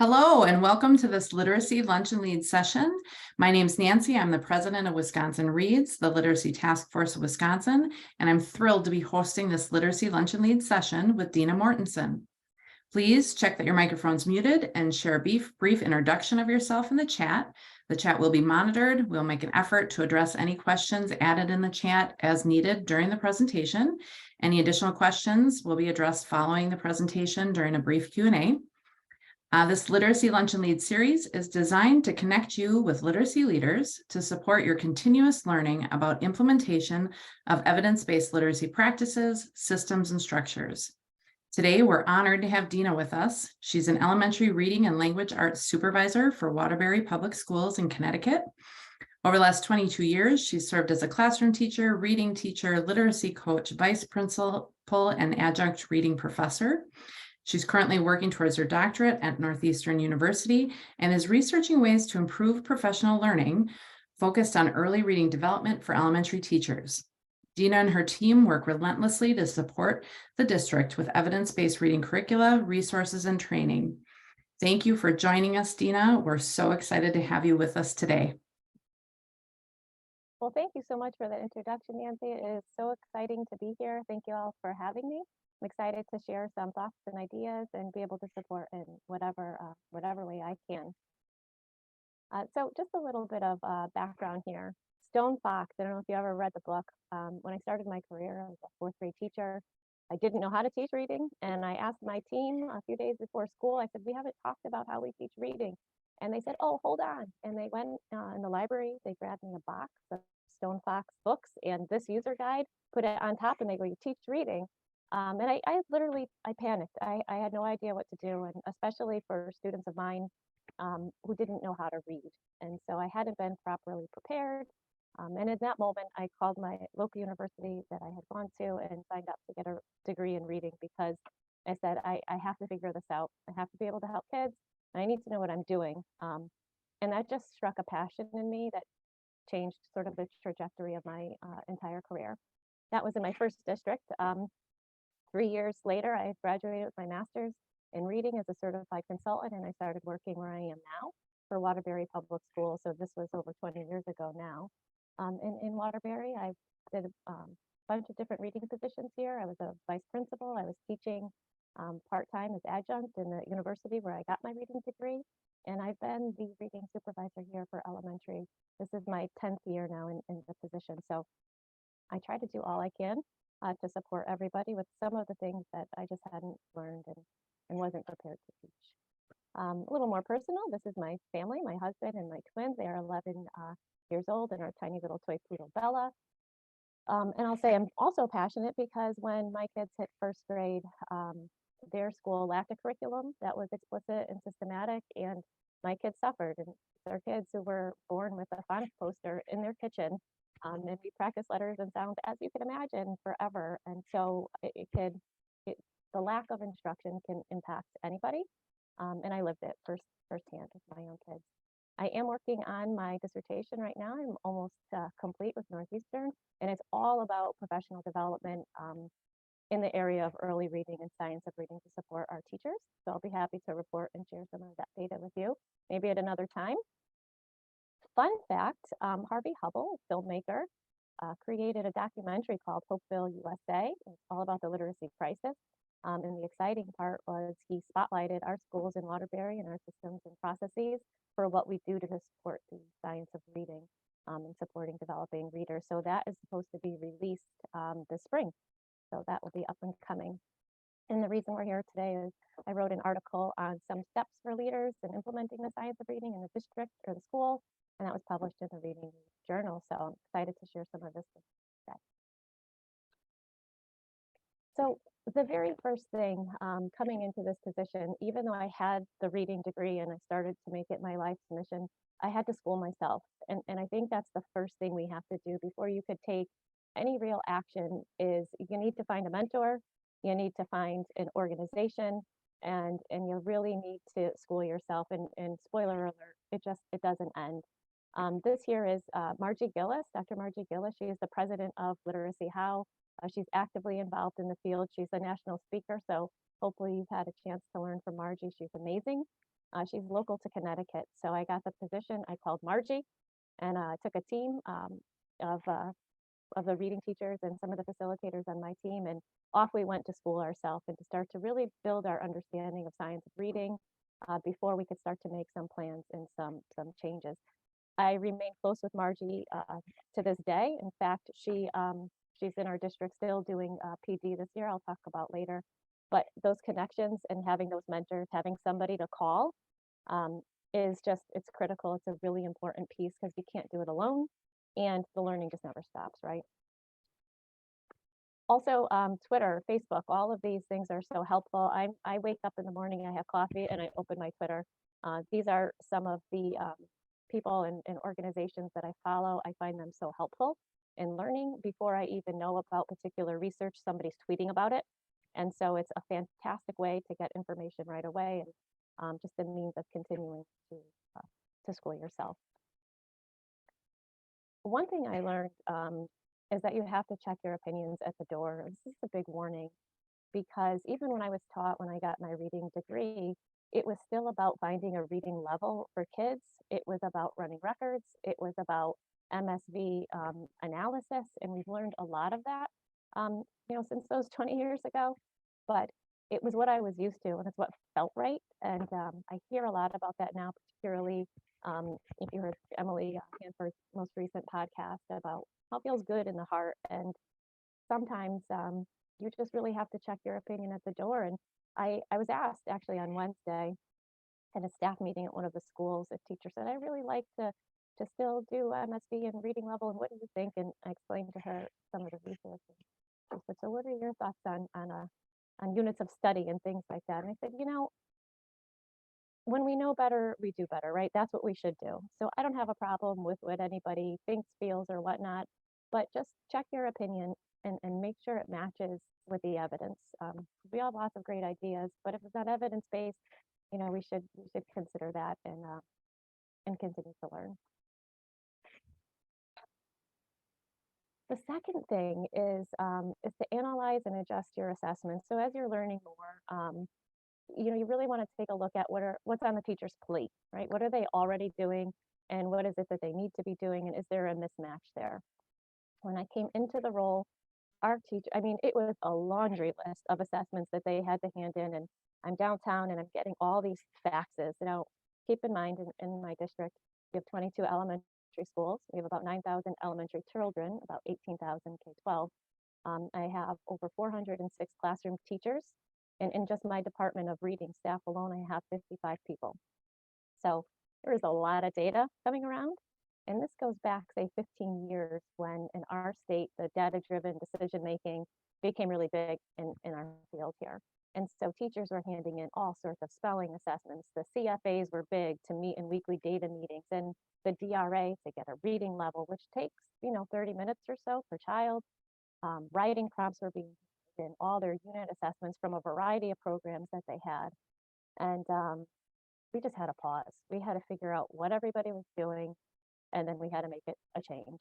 Hello and welcome to this Literacy Lunch and Lead session. My name is Nancy. I'm the president of Wisconsin Reads, the Literacy Task Force of Wisconsin, and I'm thrilled to be hosting this Literacy Lunch and Lead session with Dena Mortensen. Please check that your microphone's muted and share a brief introduction of yourself in the chat. The chat will be monitored. We'll make an effort to address any questions added in the chat as needed during the presentation. Any additional questions will be addressed following the presentation during a brief Q&A. This Literacy Lunch and Lead series is designed to connect you with literacy leaders to support your continuous learning about implementation of evidence-based literacy practices, systems, and structures. Today, we're honored to have Dena with us. She's an elementary reading and language arts supervisor for Waterbury Public Schools in Connecticut. Over the last 22 years, she's served as a classroom teacher, reading teacher, literacy coach, vice principal, and adjunct reading professor. She's currently working towards her doctorate at Northeastern University and is researching ways to improve professional learning focused on early reading development for elementary teachers. Dena and her team work relentlessly to support the district with evidence-based reading curricula, resources, and training. Thank you for joining us, Dena. We're so excited to have you with us today. Well, thank you so much for that introduction, Nancy. It is so exciting to be here. Thank you all for having me. I'm excited to share some thoughts and ideas and be able to support in whatever way I can. So just a little bit of background here. Stone Fox, I don't know if you ever read the book. When I started my career, I was a fourth grade teacher. I didn't know how to teach reading, and I asked my team a few days before school, I said, we haven't talked about how we teach reading. And they said, oh, hold on. And they went in the library, they grabbed me a box of Stone Fox books and this user guide, put it on top, and they go, you teach reading. And I literally panicked. I had no idea what to do, and especially for students of mine who didn't know how to read. And so I hadn't been properly prepared. And in that moment, I called my local university that I had gone to and signed up to get a degree in reading, because I said, I have to figure this out. I have to be able to help kids. And I need to know what I'm doing. And that just struck a passion in me that changed sort of the trajectory of my entire career. That was in my first district. 3 years later, I graduated with my master's in reading as a certified consultant, and I started working where I am now for Waterbury Public Schools. So this was over 20 years ago now. In Waterbury, I did a bunch of different reading positions here. I was a vice principal. I was teaching part-time as adjunct in the university where I got my reading degree. And I've been the reading supervisor here for elementary. This is my 10th year now in the position. So I try to do all I can to support everybody with some of the things that I just hadn't learned and wasn't prepared to teach. A little more personal, this is my family, my husband and my twins. They are 11 years old and our tiny little toy poodle Bella. And I'll say I'm also passionate because when my kids hit first grade, their school lacked a curriculum that was explicit and systematic, and my kids suffered. And they're kids who were born with a phonics poster in their kitchen. And we practice letters and sounds, as you can imagine, forever. And so the lack of instruction can impact anybody. And I lived it firsthand with my own kids. I am working on my dissertation right now. I'm almost complete with Northeastern, and it's all about professional development in the area of early reading and science of reading to support our teachers. So I'll be happy to report and share some of that data with you, maybe at another time. Fun fact, Harvey Hubble, a filmmaker, created a documentary called Hopeville, USA. It's all about the literacy crisis. And the exciting part was he spotlighted our schools in Waterbury and our systems and processes for what we do to support the science of reading and supporting developing readers. So that is supposed to be released this spring. So that will be up and coming. And the reason we're here today is I wrote an article on some steps for leaders in implementing the science of reading in the district or the school, and that was published in the Reading Journal. So I'm excited to share some of this today. So the very first thing coming into this position, even though I had the reading degree and I started to make it my life's mission, I had to school myself. And I think that's the first thing we have to do before you could take any real action is you need to find a mentor, you need to find an organization, and you really need to school yourself. And spoiler alert, it doesn't end. This here is Margie Gillis, Dr. Margie Gillis. She is the president of Literacy How. She's actively involved in the field. She's a national speaker, so hopefully you've had a chance to learn from Margie. She's amazing. She's local to Connecticut. So I got the position. I called Margie and I took a team of the reading teachers and some of the facilitators on my team, and off we went to school ourselves and to start to really build our understanding of science of reading before we could start to make some plans and some changes. I remain close with Margie to this day. In fact, she's in our district still doing PD this year. I'll talk about later. But those connections and having those mentors, having somebody to call is just, it's critical. It's a really important piece because you can't do it alone and the learning just never stops, right? Also, Twitter, Facebook, all of these things are so helpful. I wake up in the morning, I have coffee, and I open my Twitter. These are some of the people and organizations that I follow. I find them so helpful in learning. Before I even know about particular research, somebody's tweeting about it. And so it's a fantastic way to get information right away, and just a means of continuing to school yourself. One thing I learned is that you have to check your opinions at the door. This is a big warning, because even when I was taught, when I got my reading degree, it was still about finding a reading level for kids. It was about running records. It was about MSV analysis, and we've learned a lot of that, since those 20 years ago. But it was what I was used to, and it's what felt right. And I hear a lot about that now, particularly if you heard Emily Hanford's most recent podcast about how it feels good in the heart. And sometimes you just really have to check your opinion at the door. And I was asked actually on Wednesday at a staff meeting at one of the schools, a teacher said, I really like to still do MSB and reading level, and what do you think? And I explained to her some of the research. She said, so what are your thoughts on units of study and things like that? And I said, when we know better, we do better, right? That's what we should do. So I don't have a problem with what anybody thinks, feels, or whatnot, but just check your opinion and make sure it matches with the evidence. We have lots of great ideas, but if it's not evidence-based, we should consider that and continue to learn. The second thing is to analyze and adjust your assessments. So as you're learning more, you really want to take a look at what's on the teacher's plate, right? What are they already doing, and what is it that they need to be doing, and is there a mismatch there? When I came into the role, our teacher, it was a laundry list of assessments that they had to hand in, and I'm downtown and I'm getting all these faxes. Keep in mind, in my district, we have 22 elementary schools. We have about 9,000 elementary children, about 18,000 K-12. I have over 406 classroom teachers. And in just my department of reading staff alone, I have 55 people. So there is a lot of data coming around. And this goes back, say, 15 years when in our state, the data-driven decision-making became really big in our field here. And so teachers were handing in all sorts of spelling assessments. The CFAs were big to meet in weekly data meetings, and the DRA to get a reading level, which takes, 30 minutes or so per child. Writing prompts were being in all their unit assessments from a variety of programs that they had. And we just had to pause. We had to figure out what everybody was doing, and then we had to make it a change.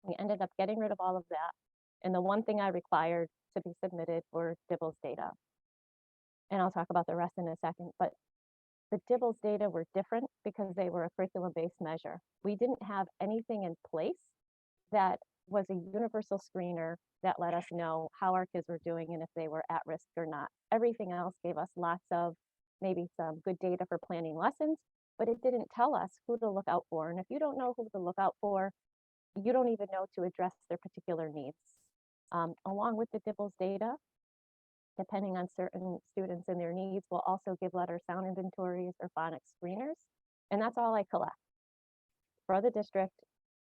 We ended up getting rid of all of that. And the one thing I required to be submitted were DIBELS data. And I'll talk about the rest in a second, but the DIBELS data were different because they were a curriculum-based measure. We didn't have anything in place that was a universal screener that let us know how our kids were doing and if they were at risk or not. Everything else gave us lots of maybe some good data for planning lessons, but it didn't tell us who to look out for. And if you don't know who to look out for, you don't even know to address their particular needs. Along with the DIBELS data, depending on certain students and their needs, we'll also give letter sound inventories or phonics screeners. And that's all I collect. For the district,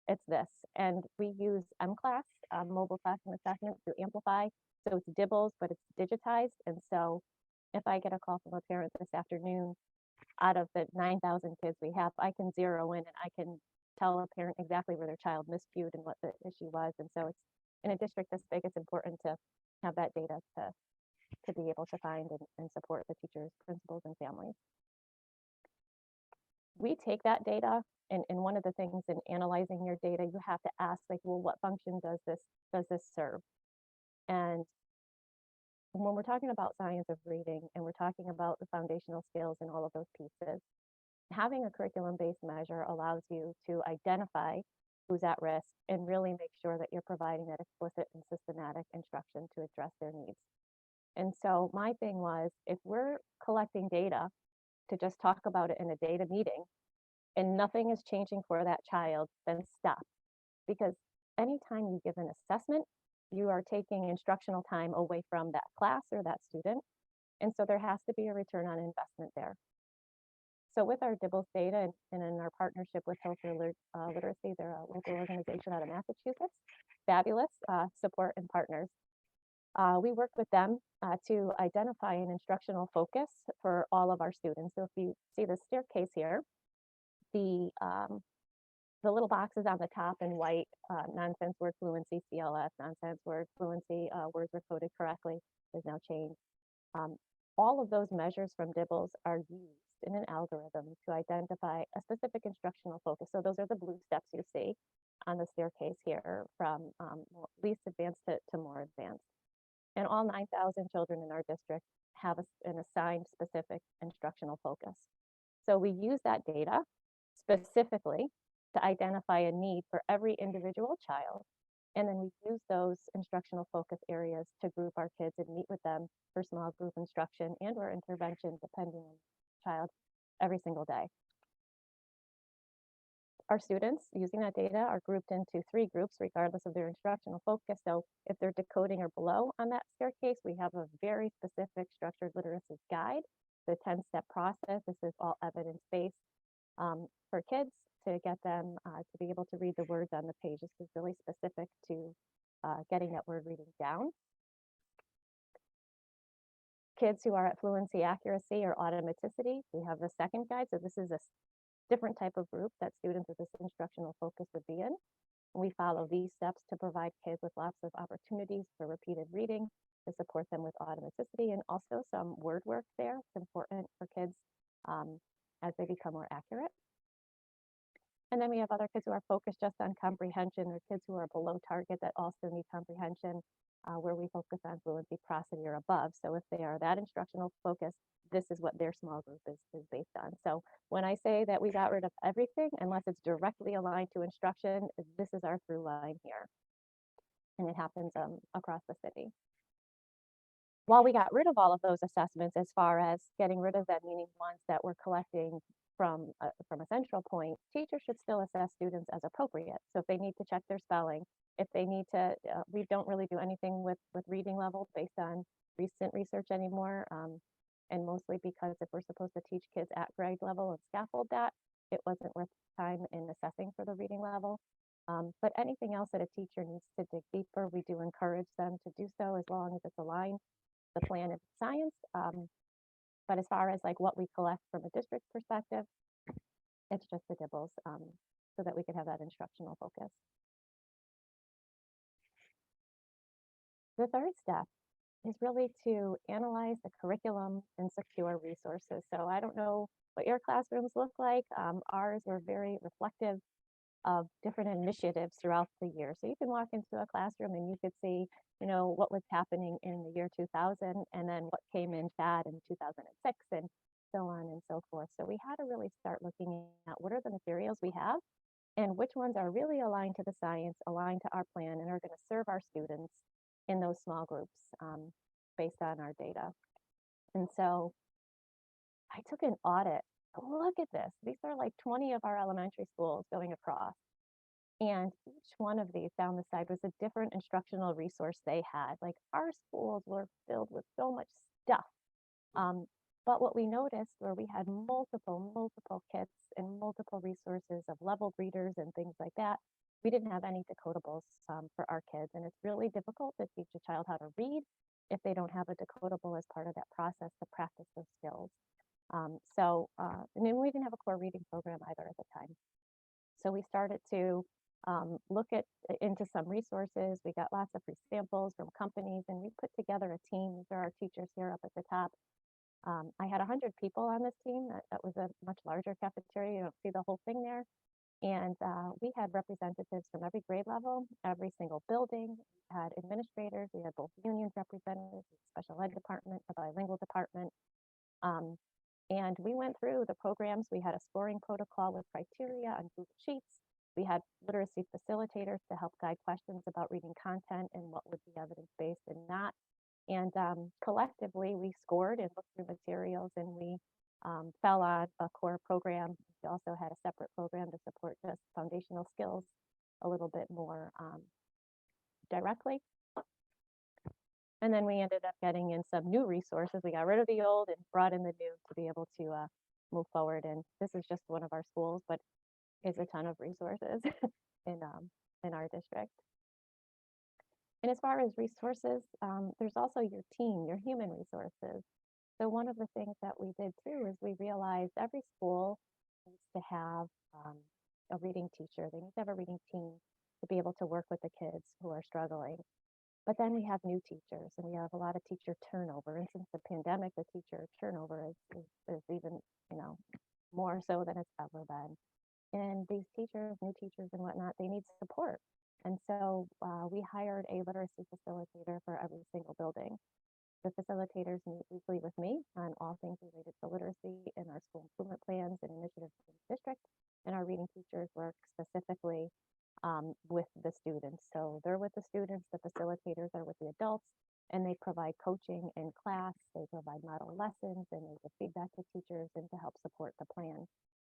it's this. And we use MClass, mobile classroom assessment, through Amplify. So it's DIBELS, but it's digitized. And so if I get a call from a parent this afternoon, out of the 9,000 kids we have, I can zero in and I can tell a parent exactly where their child miscued and what the issue was. And so it's, in a district this big, it's important to have that data to be able to find and support the teachers, principals, and families. We take that data, and one of the things in analyzing your data, you have to ask, well, what function does this serve? And when we're talking about science of reading and we're talking about the foundational skills and all of those pieces, having a curriculum-based measure allows you to identify who's at risk and really make sure that you're providing that explicit and systematic instruction to address their needs. And so my thing was, if we're collecting data to just talk about it in a data meeting and nothing is changing for that child, then stop. Because anytime you give an assessment, you are taking instructional time away from that class or that student. And so there has to be a return on investment there. So with our DIBELS data and in our partnership with Healthcare Literacy, they're a local organization out of Massachusetts, fabulous support and partners. We work with them to identify an instructional focus for all of our students. So if you see the staircase here, the little boxes on the top in white, nonsense word fluency, CLS, nonsense word fluency, words were coded correctly, there's now change. All of those measures from DIBELS are used in an algorithm to identify a specific instructional focus. So those are the blue steps you see on the staircase here, from least advanced to more advanced. And all 9,000 children in our district have an assigned specific instructional focus. So we use that data specifically to identify a need for every individual child. And then we use those instructional focus areas to group our kids and meet with them for small group instruction and or intervention, depending on the child, every single day. Our students using that data are grouped into 3 groups regardless of their instructional focus. So if they're decoding or below on that staircase, we have a very specific structured literacy guide, the 10-step process. This is all evidence-based for kids to get them to be able to read the words on the page. This is really specific to getting that word reading down. Kids who are at fluency, accuracy, or automaticity, we have the second guide. So this is a different type of group that students with this instructional focus would be in. We follow these steps to provide kids with lots of opportunities for repeated reading, to support them with automaticity, and also some word work there. It's important for kids as they become more accurate. And then we have other kids who are focused just on comprehension, or kids who are below target that also need comprehension, where we focus on fluency, prosody, or above. So if they are that instructional focus, this is what their small group is based on. So when I say that we got rid of everything, unless it's directly aligned to instruction, this is our through line here. And it happens across the city. While we got rid of all of those assessments, as far as getting rid of them, meaning ones that we're collecting from a central point, teachers should still assess students as appropriate. So if they need to check their spelling, if they need to, we don't really do anything with reading level based on recent research anymore. And mostly because if we're supposed to teach kids at grade level and scaffold that, it wasn't worth time in assessing for the reading level. But anything else that a teacher needs to dig deeper, we do encourage them to do so as long as it's aligned the plan of science. But as far as like what we collect from a district perspective, it's just the DIBELS so that we could have that instructional focus. The third step is really to analyze the curriculum and secure resources. So I don't know what your classrooms look like. Ours are very reflective of different initiatives throughout the year. So you can walk into a classroom and you could see, you know, what was happening in the year 2000 and then what came in fad in 2006 and so on and so forth. So we had to really start looking at what are the materials we have and which ones are really aligned to the science, aligned to our plan, and are going to serve our students in those small groups based on our data. And so I took an audit. Look at this. These are like 20 of our elementary schools going across. And each one of these down the side was a different instructional resource they had. Like our schools were filled with so much stuff. But what we noticed were we had multiple kits and multiple resources of leveled readers and things like that. We didn't have any decodables for our kids. And it's really difficult to teach a child how to read if they don't have a decodable as part of that process to practice those skills. And then we didn't have a core reading program either at the time. So we started to look into some resources. We got lots of free samples from companies, and we put together a team. These are our teachers here up at the top. I had 100 people on this team. That was a much larger cafeteria. You don't see the whole thing there. And we had representatives from every grade level, every single building. We had administrators. We had both unions representatives, special ed department, a bilingual department. And we went through the programs. We had a scoring protocol with criteria on Google Sheets. We had literacy facilitators to help guide questions about reading content and what would be evidence-based and not. And collectively, we scored and looked through materials, and we fell on a core program. We also had a separate program to support just foundational skills a little bit more directly. And then we ended up getting in some new resources. We got rid of the old and brought in the new to be able to move forward. And this is just one of our schools, but it's a ton of resources in our district. And as far as resources, there's also your team, your human resources. So one of the things that we did too is we realized every school needs to have a reading teacher. They need to have a reading team to be able to work with the kids who are struggling. But then we have new teachers, and we have a lot of teacher turnover. And since the pandemic, the teacher turnover is even, more so than it's ever been. And these teachers, new teachers and whatnot, they need support. And so we hired a literacy facilitator for every single building. The facilitators meet weekly with me on all things related to literacy in our school improvement plans and initiatives in the district. And our reading teachers work specifically with the students. So they're with the students, the facilitators are with the adults, and they provide coaching in class, they provide model lessons, and they give feedback to teachers and to help support the plan.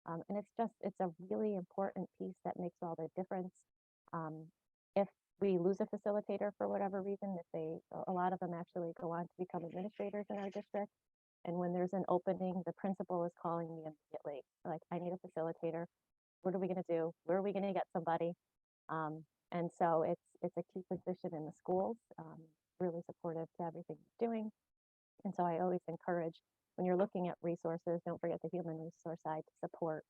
And it's a really important piece that makes all the difference. If we lose a facilitator for whatever reason, a lot of them actually go on to become administrators in our district. And when there's an opening, the principal is calling me immediately. Like, I need a facilitator. What are we going to do? Where are we going to get somebody? And so it's a key position in the schools, really supportive to everything you're doing. And so I always encourage, when you're looking at resources, don't forget the human resource side to support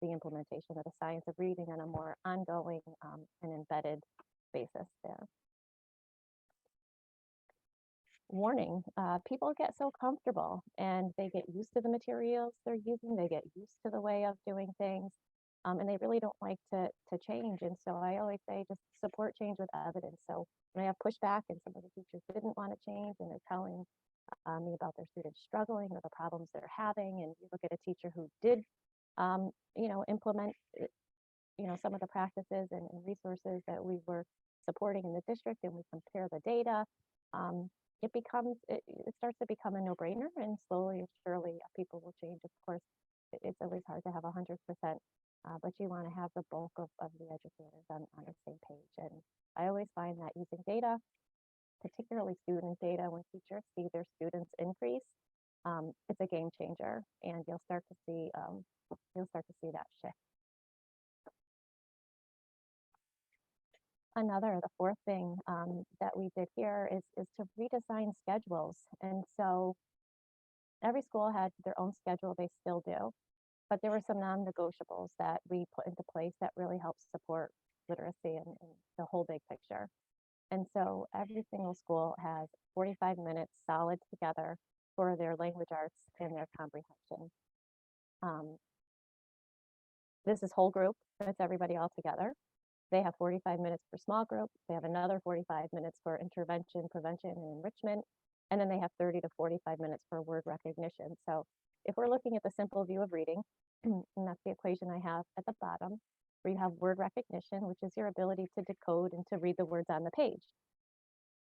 the implementation of the science of reading on a more ongoing and embedded basis there. Warning, people get so comfortable and they get used to the materials they're using, they get used to the way of doing things, and they really don't like to change. And so I always say, just support change with evidence. So when I have pushback and some of the teachers didn't want to change and they're telling me about their students struggling or the problems they're having, and you look at a teacher who did implement some of the practices and resources that we were supporting in the district, and we compare the data, it starts to become a no-brainer, and slowly and surely people will change. Of course, it's always hard to have 100%, but you want to have the bulk of the educators on the same page. And I always find that using data, particularly student data, when teachers see their students increase, it's a game changer, and you'll start to see that shift. The fourth thing that we did here is to redesign schedules. And so every school had their own schedule, they still do, but there were some non-negotiables that we put into place that really help support literacy and the whole big picture. And so every single school has 45 minutes solid together for their language arts and their comprehension. This is whole group, it's everybody all together. They have 45 minutes for small group. They have another 45 minutes for intervention, prevention, and enrichment. And then they have 30 to 45 minutes for word recognition. So if we're looking at the simple view of reading, and that's the equation I have at the bottom, where you have word recognition, which is your ability to decode and to read the words on the page.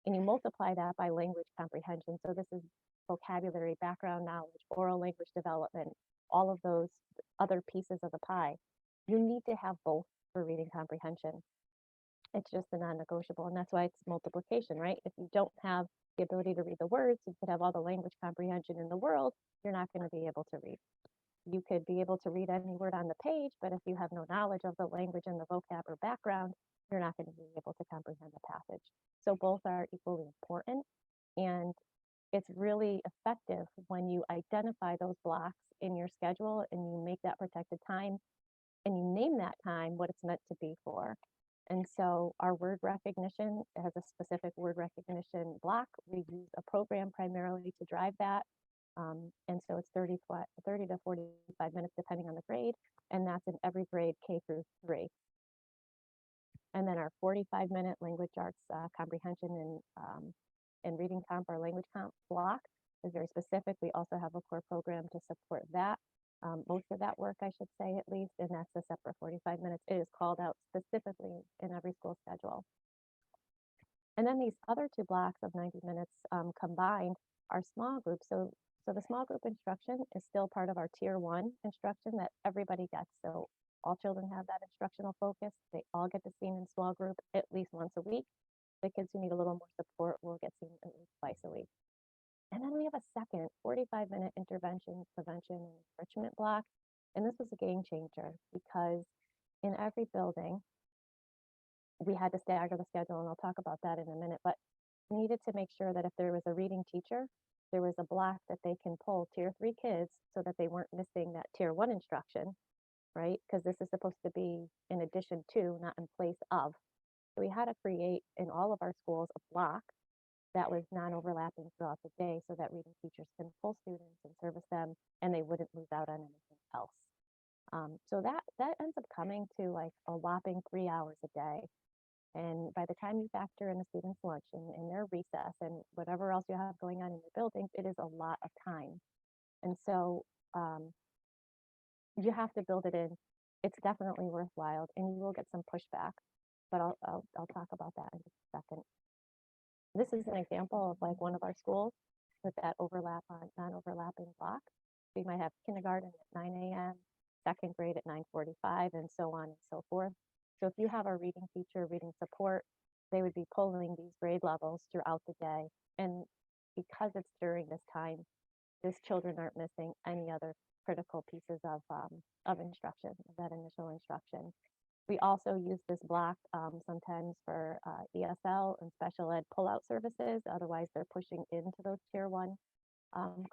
And you multiply that by language comprehension. So this is vocabulary, background knowledge, oral language development, all of those other pieces of the pie. You need to have both for reading comprehension. It's just a non-negotiable, and that's why it's multiplication, right? If you don't have the ability to read the words, you could have all the language comprehension in the world, you're not going to be able to read. You could be able to read any word on the page, but if you have no knowledge of the language and the vocab or background, you're not going to be able to comprehend the passage. So both are equally important, and it's really effective when you identify those blocks in your schedule and you make that protected time and you name that time what it's meant to be for. And so our word recognition has a specific word recognition block. We use a program primarily to drive that. And so it's 30 to 45 minutes depending on the grade, and that's in every grade K through 3. And then our 45-minute language arts comprehension and reading comp or language comp block is very specific. We also have a core program to support that. Most of that work, I should say, at least, and that's a separate 45 minutes. It is called out specifically in every school schedule. And then these other 2 blocks of 90 minutes combined are small groups. So the small group instruction is still part of our tier 1 instruction that everybody gets. So all children have that instructional focus. They all get to see in small group at least once a week. The kids who need a little more support will get seen at least twice a week. And then we have a second 45-minute intervention, prevention, and enrichment block. And this was a game changer because in every building, we had to stagger the schedule, and I'll talk about that in a minute, but we needed to make sure that if there was a reading teacher, there was a block that they can pull tier 3 kids so that they weren't missing that tier 1 instruction, right? Because this is supposed to be in addition to, not in place of. So we had to create in all of our schools a block that was non-overlapping throughout the day so that reading teachers can pull students and service them, and they wouldn't lose out on anything else. So that ends up coming to like a whopping 3 hours a day. And by the time you factor in the students' lunch and their recess and whatever else you have going on in your buildings, it is a lot of time. And so you have to build it in. It's definitely worthwhile, and you will get some pushback, but I'll talk about that in just a second. This is an example of like one of our schools with that non-overlapping block. We might have kindergarten at 9 a.m., second grade at 9:45, and so on and so forth. So if you have a reading teacher, reading support, they would be pulling these grade levels throughout the day. And because it's during this time, these children aren't missing any other critical pieces of instruction, that initial instruction. We also use this block sometimes for ESL and special ed pullout services. Otherwise, they're pushing into those tier 1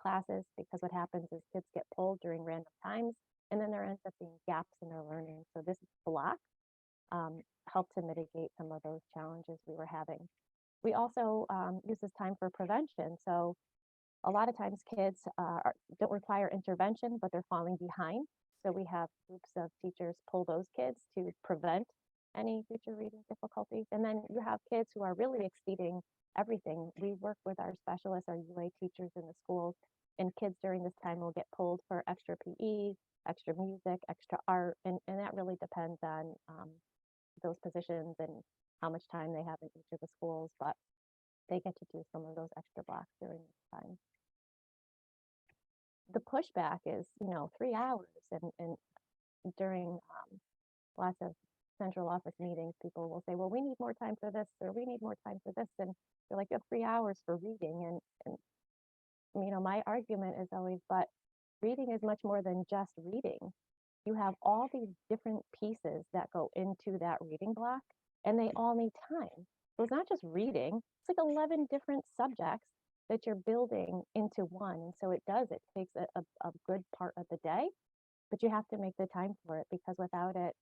classes, because what happens is kids get pulled during random times, and then there ends up being gaps in their learning. So this block helped to mitigate some of those challenges we were having. We also use this time for prevention. So a lot of times kids don't require intervention, but they're falling behind. So we have groups of teachers pull those kids to prevent any future reading difficulties. And then you have kids who are really exceeding everything. We work with our specialists, our UA teachers in the schools, and kids during this time will get pulled for extra PE, extra music, extra art, and that really depends on those positions and how much time they have in each of the schools, but they get to do some of those extra blocks during this time. The pushback is, 3 hours, and during lots of central office meetings, people will say, well, we need more time for this, or we need more time for this, and they're like, you have 3 hours for reading, and my argument is always, but reading is much more than just reading. You have all these different pieces that go into that reading block, and they all need time. So it's not just reading, it's like 11 different subjects that you're building into one. And so it takes a good part of the day, but you have to make the time for it, because without it,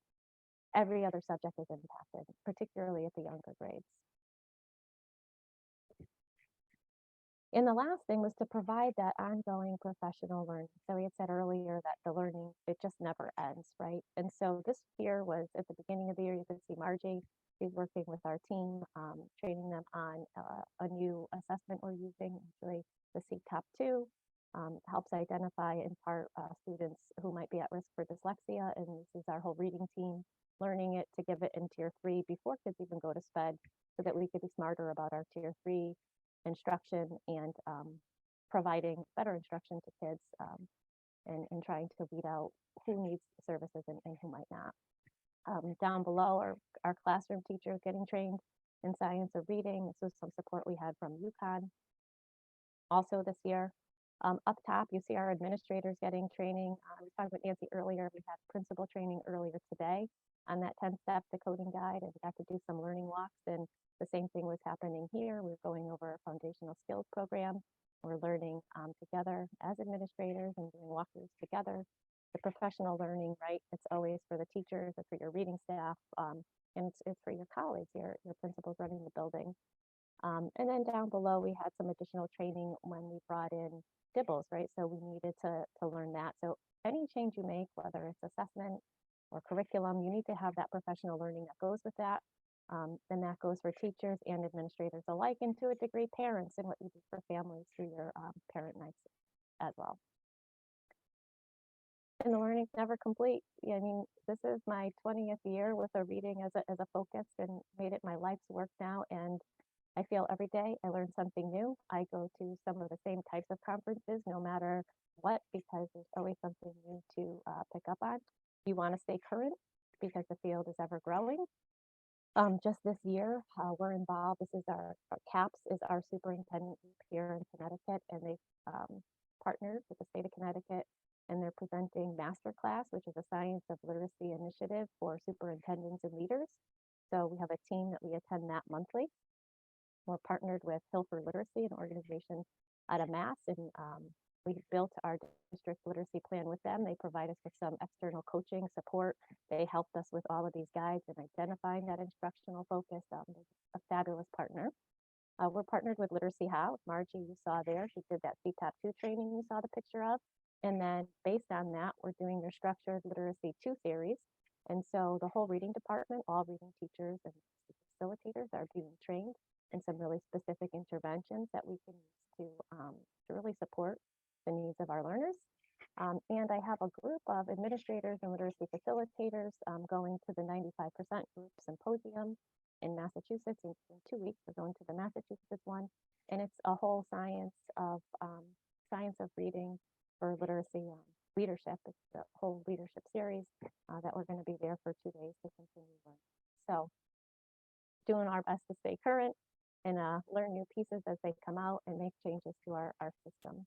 every other subject is impacted, particularly at the younger grades. And the last thing was to provide that ongoing professional learning. So we had said earlier that the learning, it just never ends, right? And so this year was at the beginning of the year, you can see Margie, she's working with our team, training them on a new assessment we're using, actually the CTOP 2, helps identify in part students who might be at risk for dyslexia. And this is our whole reading team learning it to give it in tier 3 before kids even go to SPED, so that we could be smarter about our tier 3 instruction and providing better instruction to kids, and trying to weed out who needs services and who might not. Down below our classroom teachers getting trained in science of reading. This was some support we had from UConn also this year. Up top, you see our administrators getting training. We talked with Nancy earlier. We had principal training earlier today on that 10-step decoding guide, and we got to do some learning walks, and the same thing was happening here. We're going over a foundational skills program. We're learning together as administrators and doing walkthroughs together. The professional learning, right? It's always for the teachers, it's for your reading staff, and it's for your colleagues, your principals running the building. And then down below, we had some additional training when we brought in dibbles, right? So we needed to learn that. So any change you make, whether it's assessment or curriculum, you need to have that professional learning that goes with that. Then that goes for teachers and administrators alike, and to a degree, parents, and what you do for families through your parent nights as well. And the learning's never complete. Yeah, I mean, this is my 20th year with a reading as a focus, and made it my life's work now. And I feel every day I learn something new. I go to some of the same types of conferences, no matter what, because there's always something new to pick up on. You want to stay current because the field is ever growing. Just this year, we're involved. This is our CAPS is our superintendent group here in Connecticut, and they've partnered with the state of Connecticut, and they're presenting Masterclass, which is a Science of Literacy initiative for superintendents and leaders. So we have a team that we attend that monthly. We're partnered with Hilfer Literacy, an organization out of Mass, and we built our district literacy plan with them. They provide us with some external coaching support. They helped us with all of these guides and identifying that instructional focus. A fabulous partner. We're partnered with Literacy How. Margie, you saw there, she did that CTAP 2 training you saw the picture of. And then based on that, we're doing their structured literacy 2 series. And so the whole reading department, all reading teachers and facilitators are being trained in some really specific interventions that we can use to really support the needs of our learners. And I have a group of administrators and literacy facilitators going to the 95% group symposium in Massachusetts in 2 weeks. We're going to the Massachusetts one, and it's a whole science of reading for literacy leadership. It's the whole leadership series that we're going to be there for 2 days to continue learning. So doing our best to stay current and learn new pieces as they come out and make changes to our system.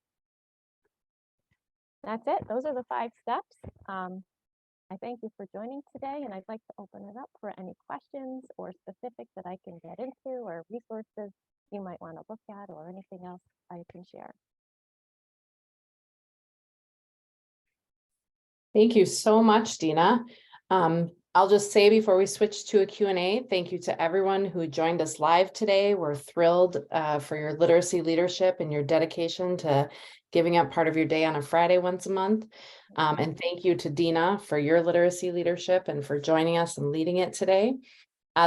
That's it. Those are the 5 steps. I thank you for joining today, and I'd like to open it up for any questions or specifics that I can get into, or resources you might want to look at, or anything else I can share. Thank you so much, Dena. I'll just say before we switch to a Q&A, thank you to everyone who joined us live today. We're thrilled for your literacy leadership and your dedication to giving up part of your day on a Friday once a month. And thank you to Dena for your literacy leadership and for joining us and leading it today.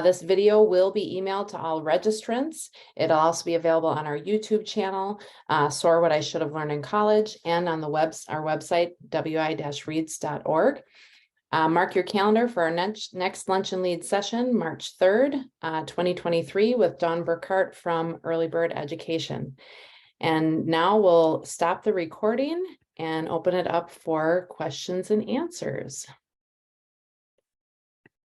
This video will be emailed to all registrants. It'll also be available on our YouTube channel, SoR-What I Should Have Learned in College, and on our website, wi-reads.org. Mark your calendar for our next Lunch and Lead session, March 3rd, 2023, with Dawn Burkhart from Early Bird Education. And now we'll stop the recording and open it up for questions and answers.